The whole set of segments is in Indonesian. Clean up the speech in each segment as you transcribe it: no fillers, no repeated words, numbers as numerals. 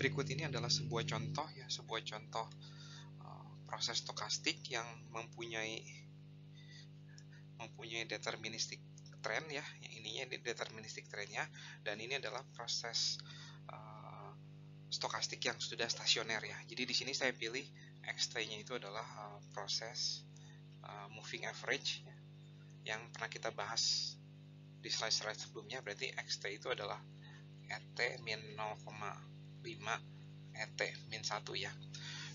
Berikut ini adalah sebuah contoh proses stokastik yang mempunyai deterministik trend ya. Yang ininya deterministik trendnya, dan ini adalah proses stokastik yang sudah stasioner ya. Jadi di sini saya pilih X-ray-nya itu adalah proses moving average ya, yang pernah kita bahas di slide-slide sebelumnya. Berarti X-ray itu adalah ET min 0,5 ET min 1 ya.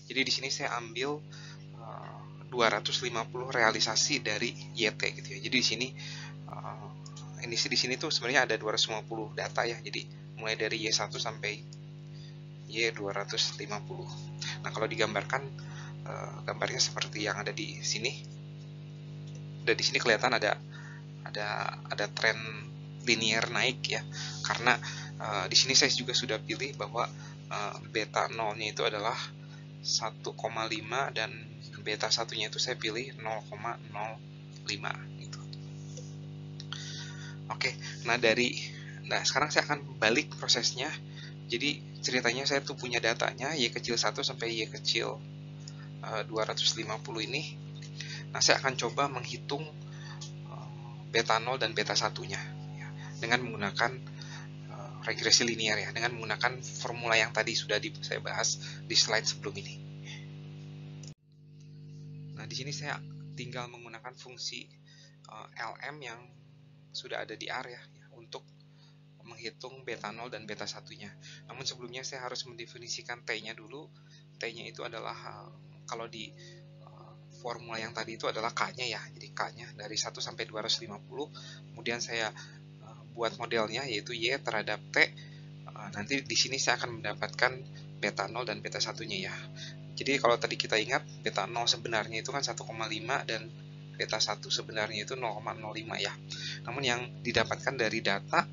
Jadi di sini saya ambil 250 realisasi dari YT gitu ya. Jadi di sini di sini tuh sebenarnya ada 250 data ya. Jadi mulai dari Y1 sampai Y250. Nah, kalau digambarkan gambarnya seperti yang ada di sini. Dan di sini kelihatan ada tren linear naik ya. Karena di sini saya juga sudah pilih bahwa beta 0-nya itu adalah 1,5 dan beta 1-nya itu saya pilih 0,05 gitu. Oke, nah sekarang saya akan balik prosesnya. Jadi ceritanya saya tuh punya datanya Y kecil 1 sampai Y kecil 250 ini. Nah, saya akan coba menghitung beta 0 dan beta 1-nya ya, dengan menggunakan regresi linear ya, dengan menggunakan formula yang tadi sudah saya bahas di slide sebelum ini. Nah, di sini saya tinggal menggunakan fungsi LM yang sudah ada di R ya, untuk menghitung beta 0 dan beta 1-nya. Namun sebelumnya saya harus mendefinisikan T-nya dulu. T-nya itu adalah kalau di formula yang tadi itu adalah K-nya ya. Jadi K-nya dari 1 sampai 250. Kemudian saya buat modelnya yaitu Y terhadap T. Nanti di sini saya akan mendapatkan beta 0 dan beta 1-nya ya. Jadi kalau tadi kita ingat beta 0 sebenarnya itu kan 1,5 dan beta 1 sebenarnya itu 0,05 ya. Namun yang didapatkan dari data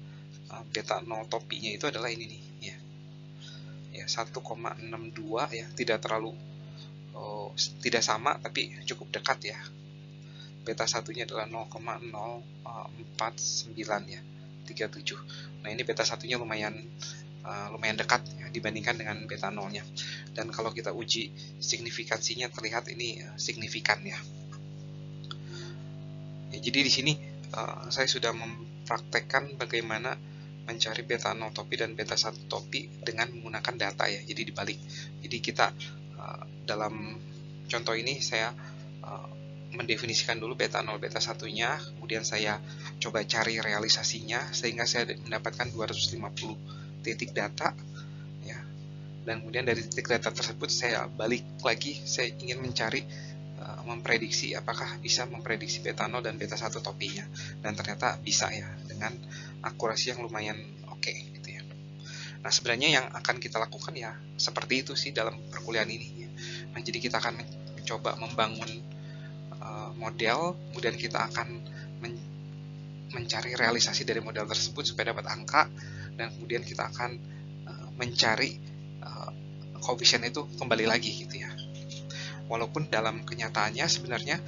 beta 0 topinya itu adalah ini nih ya. Ya 1,62 ya, tidak terlalu tidak sama tapi cukup dekat ya. Beta 1-nya adalah 0,049 ya, 37. Nah, ini beta 1-nya lumayan dekat ya, dibandingkan dengan beta 0-nya. Dan kalau kita uji signifikansinya terlihat ini signifikan ya. Jadi di sini saya sudah mempraktekkan bagaimana mencari beta 0 topi dan beta 1 topi dengan menggunakan data ya. Jadi dibalik. Jadi kita dalam contoh ini saya mendefinisikan dulu beta 0 beta 1-nya, kemudian saya coba cari realisasinya sehingga saya mendapatkan 250 titik data ya. Dan kemudian dari titik data tersebut saya balik lagi, saya ingin mencari memprediksi apakah bisa memprediksi beta 0 dan beta 1 topinya, dan ternyata bisa ya, dengan akurasi yang lumayan oke gitu ya. Nah, sebenarnya yang akan kita lakukan ya seperti itu sih dalam perkuliahan ini ya. Nah, jadi kita akan mencoba membangun model, kemudian kita akan mencari realisasi dari model tersebut supaya dapat angka, dan kemudian kita akan mencari koefisien itu kembali lagi gitu ya. Walaupun dalam kenyataannya sebenarnya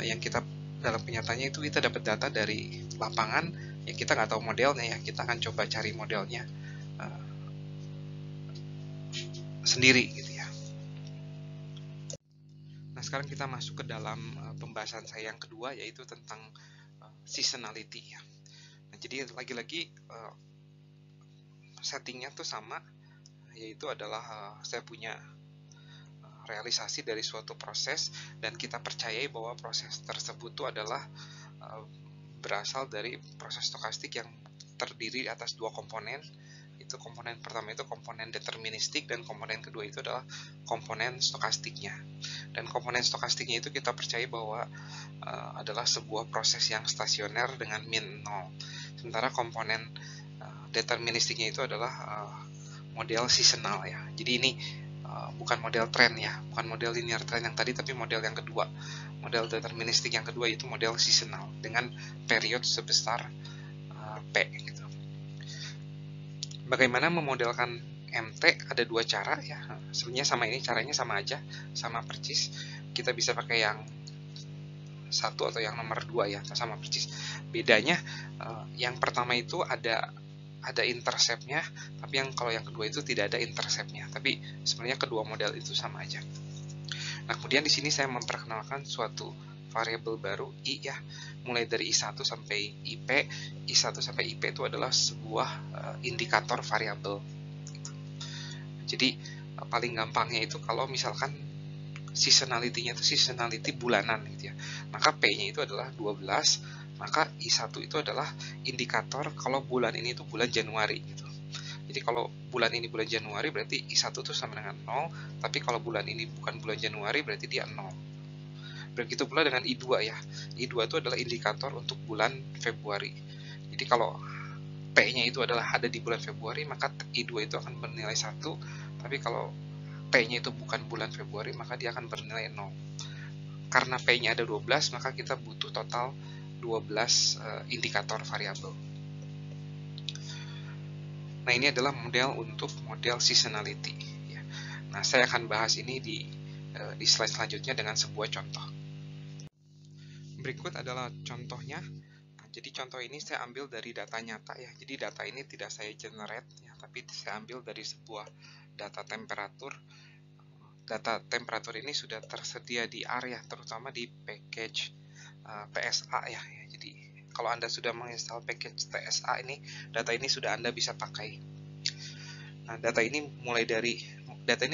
yang kita dalam kenyataannya itu kita dapat data dari lapangan ya, kita nggak tahu modelnya ya, kita akan coba cari modelnya sendiri gitu ya. Nah, sekarang kita masuk ke dalam pembahasan saya yang kedua, yaitu tentang seasonality ya. Nah, jadi lagi-lagi settingnya tuh sama, yaitu adalah saya punya realisasi dari suatu proses, dan kita percayai bahwa proses tersebut itu adalah berasal dari proses stokastik yang terdiri atas dua komponen. Itu komponen pertama itu komponen deterministik, dan komponen kedua itu adalah komponen stokastiknya. Dan komponen stokastiknya itu kita percaya bahwa adalah sebuah proses yang stasioner dengan min 0. Sementara komponen deterministiknya itu adalah model seasonal ya. Jadi ini bukan model tren ya, bukan model linear trend yang tadi, tapi model yang kedua. Model deterministik yang kedua itu model seasonal dengan period sebesar P gitu. Bagaimana memodelkan MT? Ada dua cara ya. Sebenarnya caranya sama aja, sama persis. Kita bisa pakai yang satu atau yang nomor 2 ya, sama persis. Bedanya yang pertama itu ada ada interceptnya, tapi kalau yang kedua itu tidak ada interceptnya. Tapi sebenarnya kedua model itu sama aja. Nah, kemudian di sini saya memperkenalkan suatu variabel baru I ya, mulai dari I1 sampai IP. I1 sampai IP itu adalah sebuah indikator variabel. Jadi paling gampangnya itu kalau misalkan seasonality-nya itu seasonality bulanan gitu ya. Maka P-nya itu adalah 12, maka I1 itu adalah indikator kalau bulan ini itu bulan Januari gitu. Jadi kalau bulan ini bulan Januari berarti I1 itu sama dengan 0, tapi kalau bulan ini bukan bulan Januari berarti dia 0. Begitu pula dengan I2 ya. I2 itu adalah indikator untuk bulan Februari. Jadi kalau P-nya itu adalah ada di bulan Februari, maka I2 itu akan bernilai 1, tapi kalau P-nya itu bukan bulan Februari, maka dia akan bernilai 0. Karena P-nya ada 12, maka kita butuh total 12 indikator variabel. Nah, ini adalah model untuk model seasonality. Ya. Nah, saya akan bahas ini di slide selanjutnya dengan sebuah contoh. Berikut adalah contohnya. Nah, jadi contoh ini saya ambil dari data nyata ya. Jadi data ini tidak saya generate ya, tapi saya ambil dari sebuah data temperatur. Data temperatur ini sudah tersedia di R ya, terutama di package PSA ya. Jadi kalau Anda sudah menginstal package PSA ini, data ini sudah Anda bisa pakai. Nah, data ini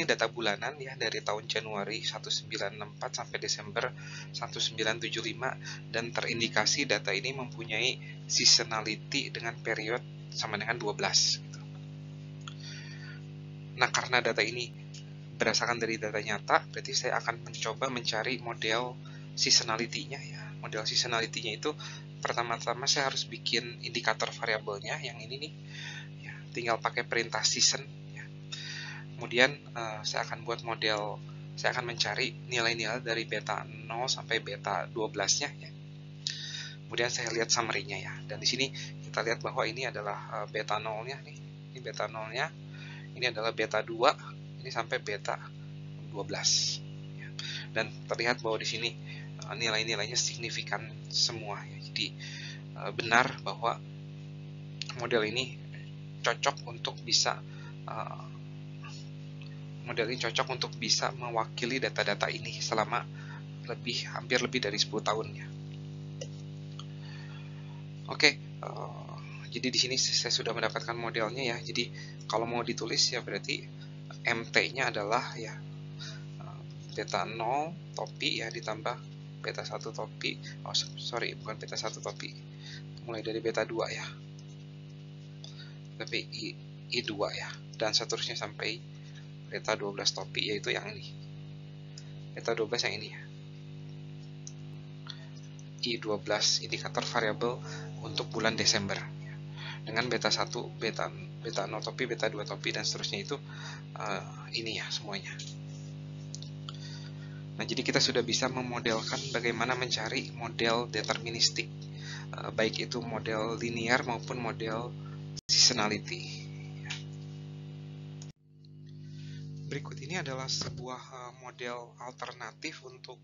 data bulanan ya, dari tahun Januari 1964 sampai Desember 1975, dan terindikasi data ini mempunyai seasonality dengan period sama dengan 12 gitu. Nah, karena data ini berdasarkan dari data nyata, berarti saya akan mencoba mencari model seasonality-nya ya. Model seasonality-nya itu pertama-tama saya harus bikin indikator variabelnya yang ini nih. Ya, tinggal pakai perintah season ya. Kemudian saya akan buat model, saya akan mencari nilai-nilai dari beta 0 sampai beta 12-nya ya. Kemudian saya lihat summary-nya ya. Dan di sini kita lihat bahwa ini adalah beta 0-nya nih. Ini beta 0-nya. Ini adalah beta 2. Ini sampai beta 12 ya. Dan terlihat bahwa di sini nilai-nilainya signifikan semua ya. Jadi benar bahwa model ini cocok untuk bisa mewakili data-data ini selama hampir lebih dari 10 tahun ya. Oke, jadi di sini saya sudah mendapatkan modelnya ya. Jadi kalau mau ditulis ya berarti MT-nya adalah ya beta 0 topi ya ditambah beta 1 topi. Oh, sorry, bukan beta 1 topi. Mulai dari beta 2 ya. Tapi I2 ya. Dan seterusnya sampai beta 12 topi, yaitu yang ini. Beta 12 yang ini ya. I12 indikator variabel untuk bulan Desember. Dengan beta 1, beta 0 topi, beta 2 topi, dan seterusnya itu ini ya semuanya. Nah, jadi kita sudah bisa memodelkan bagaimana mencari model deterministik, baik itu model linear maupun model seasonality. Berikut ini adalah sebuah model alternatif untuk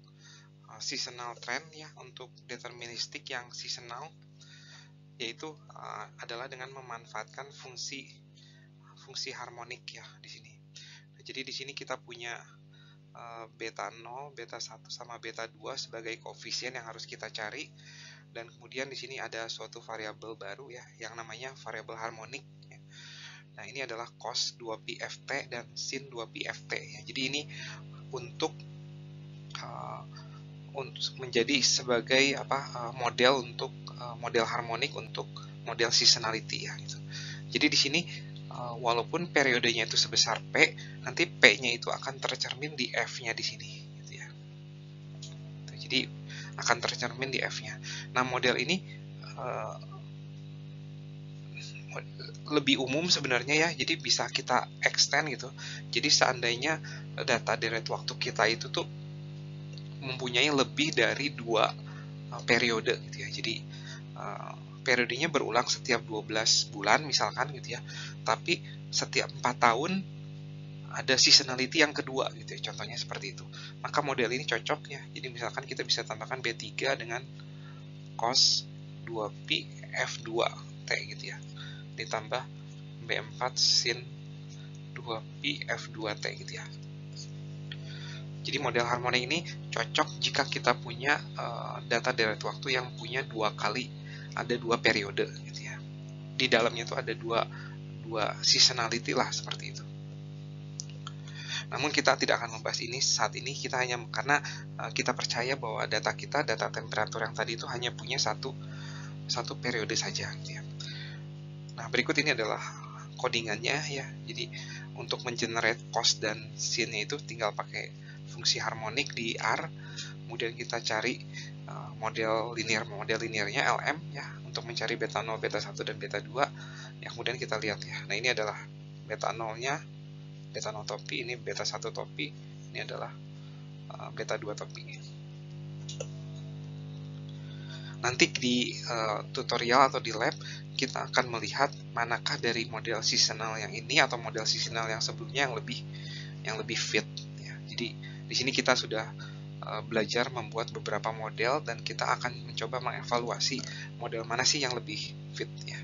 seasonal trend ya, untuk deterministik yang seasonal, yaitu adalah dengan memanfaatkan fungsi harmonik ya di sini. Nah, jadi di sini kita punya beta 0, beta 1 sama beta 2 sebagai koefisien yang harus kita cari, dan kemudian di sini ada suatu variabel baru ya yang namanya variabel harmonik ya. Nah, ini adalah cos 2πft dan sin 2πft ya. Jadi ini untuk menjadi sebagai model untuk model harmonik untuk model seasonality ya gitu. Jadi di sini walaupun periodenya itu sebesar P, nanti P-nya itu akan tercermin di F-nya di sini gitu ya. Jadi akan tercermin di F-nya. Nah, model ini lebih umum sebenarnya ya, jadi bisa kita extend gitu. Jadi seandainya data deret waktu kita itu tuh mempunyai lebih dari 2 periode gitu ya. Jadi periodenya berulang setiap 12 bulan misalkan gitu ya. Tapi setiap 4 tahun ada seasonality yang kedua gitu ya. Contohnya seperti itu. Maka model ini cocok ya. Jadi misalkan kita bisa tambahkan B3 dengan cos 2π F2T gitu ya. ditambah B4 sin 2pi F2T gitu ya. Jadi model harmonik ini cocok jika kita punya data deret waktu yang punya ada dua periode gitu ya. Di dalamnya itu ada dua seasonality lah, seperti itu. Namun kita tidak akan membahas ini saat ini, kita hanya karena kita percaya bahwa data temperatur yang tadi itu hanya punya satu periode saja gitu ya. Nah, berikut ini adalah codingannya ya. Jadi untuk mengenerate cos dan sin-nya itu tinggal pakai fungsi harmonik di R, kemudian kita cari model linearnya LM ya, untuk mencari beta 0, beta 1 dan beta 2 ya. Kemudian kita lihat ya. Nah, ini adalah beta 0-nya, beta 0 topi, ini beta 1 topi, ini adalah beta 2 topi. Nanti di tutorial atau di lab kita akan melihat manakah dari model seasonal yang ini atau model seasonal yang sebelumnya yang lebih fit ya. Jadi di sini kita sudah belajar membuat beberapa model dan kita akan mencoba mengevaluasi model mana sih yang lebih fit ya.